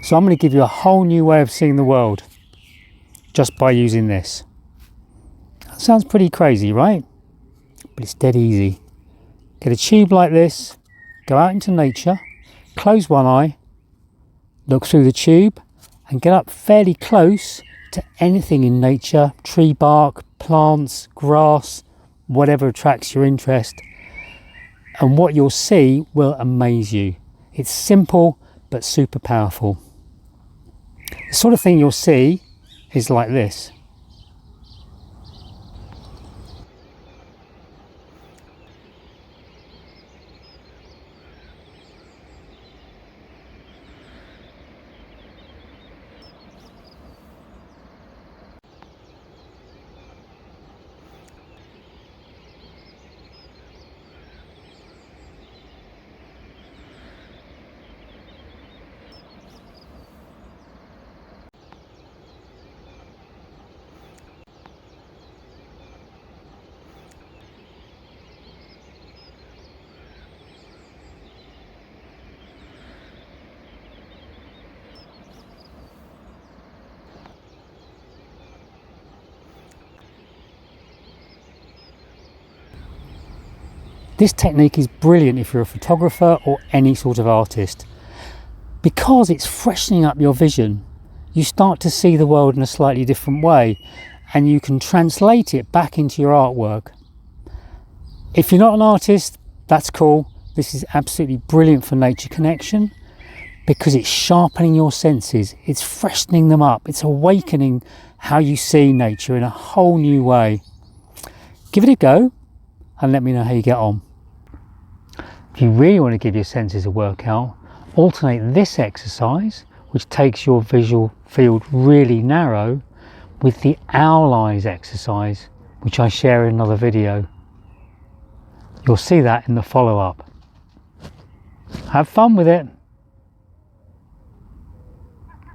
So I'm going to give you a whole new way of seeing the world just by using this. That sounds pretty crazy, right? But it's dead easy. Get a tube like this, go out into nature, close one eye, look through the tube and get up fairly close to anything in nature, tree bark, plants, grass, whatever attracts your interest. And what you'll see will amaze you. It's simple but super powerful. The sort of thing you'll see is like this. This technique is brilliant if you're a photographer or any sort of artist, because it's freshening up your vision. You start to see the world in a slightly different way and you can translate it back into your artwork. If you're not an artist, that's cool. This is absolutely brilliant for nature connection because it's sharpening your senses, it's freshening them up, it's awakening how you see nature in a whole new way. Give it a go and let me know how you get on. If you really want to give your senses a workout, alternate this exercise, which takes your visual field really narrow, with the owl eyes exercise, which I share in another video. You'll see that in the follow-up. Have fun with it.